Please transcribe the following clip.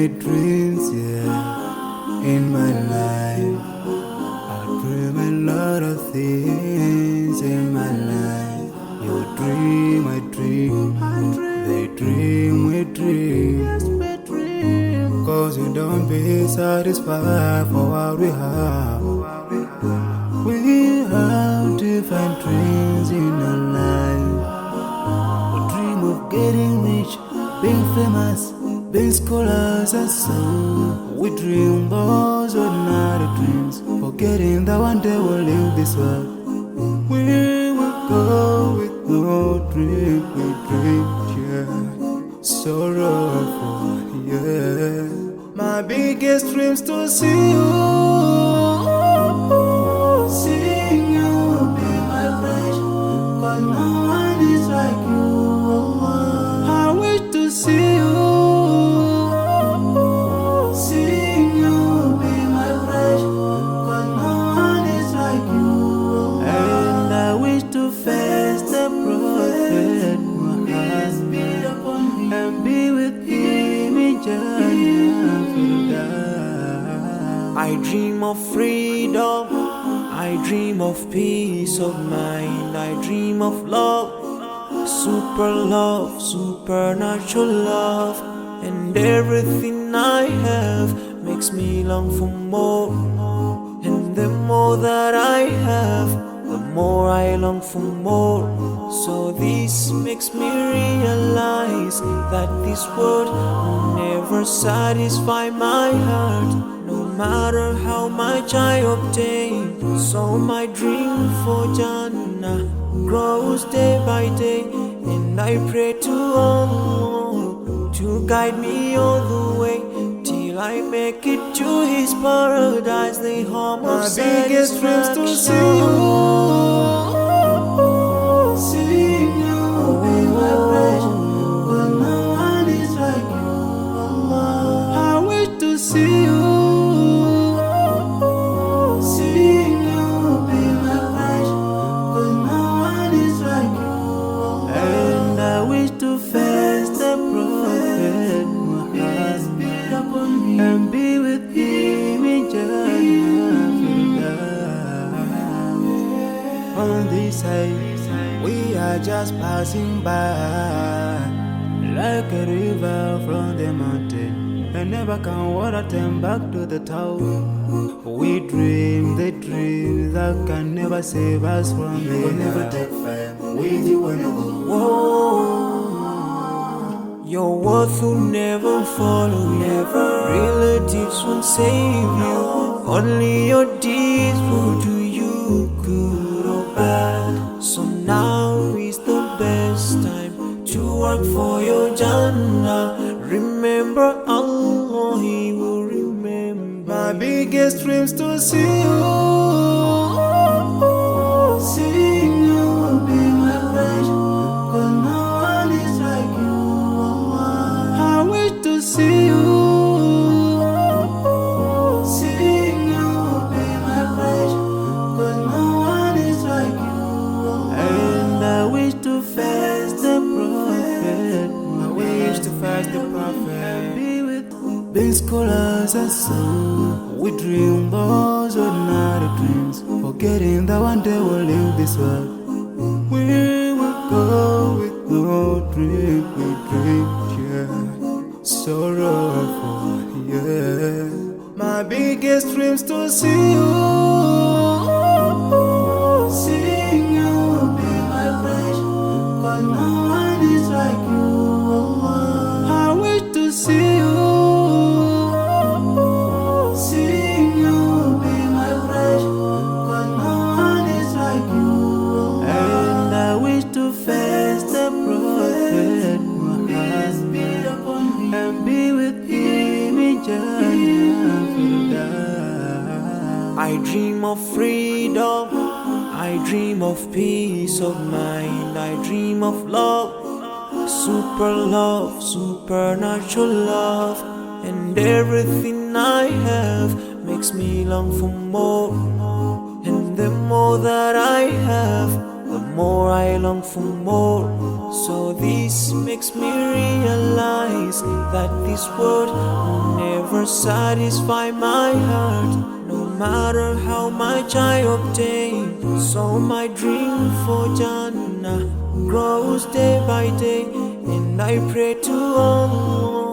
made dreams, yeah. In my life, I dream a lot of things in my life. You dream, I dream, they dream, we dream. Cause you don't be satisfied for what we have. We have different dreams in our life. We dream of getting rich, being famous, being scholars and so. We dream those ordinary dreams, forgetting that one day we'll leave this world. We will go with no dream, we dream, yeah. Sorrowful, yeah. My biggest dream's to see you. Seeing you be my friend, cause no one is like you. I wish to see you. Seeing you be my friend, cause no one is like you. And I wish to face the prophet Muhammad and be with him in Jannah. I dream of freedom, I dream of peace of mind, I dream of love, supernatural love, and everything I have makes me long for more. And the more that I have, the more I long for more. So this makes me realize that this world will never satisfy my heart, no matter how much I obtain. So my dream for Jannah grows day by day, and I pray to Allah to guide me all the way till I make it to His paradise, the home of satisfaction. My biggest dream's to see you. Seeing you be my friend, but no one is like you. I wish to see you. Seeing you be my friend, but no one is like you. And I wish to face the prophet Muhammad and be with him in Jannah. On this side, we are just passing by, like a river from the mountain, and never can water turn back to the town. We dream the dreams that can never save us from it. We'll never take fire with you when you go. Whoa. Your worth will never follow you. Relatives won't save you. Only your deeds will do you good or bad. So now is the best time to work for your Jannah. Remember Allah, He will remember. My biggest dream's to see you. Seeing you be my friend, cause no one is like you. I wish to see you. Seeing you be my friend, cause no one is like you. And I wish to face the prophet. I wish to face the prophet. Be with being scholars and so. We dream those ordinary dreams, forgetting that one day we'll leave this world. We will go with no dream, we dream, yeah. Sorrowful, yeah. My biggest dream's to see you. Seeing you be my friend, cause no one is like you. I wish to see you. Seeing you be my friend, cause no one is like you. And I wish to face the prophet Muhammad and be with him in Jannah. I dream of freedom, I dream of peace of mind, I dream of love, supernatural love, and everything I have makes me long for more. And the more that I have, the more I long for more. So this makes me realize that this world will never satisfy my heart, no matter how much I obtain. So my dream for Jannah grows day by day, and I pray to Allah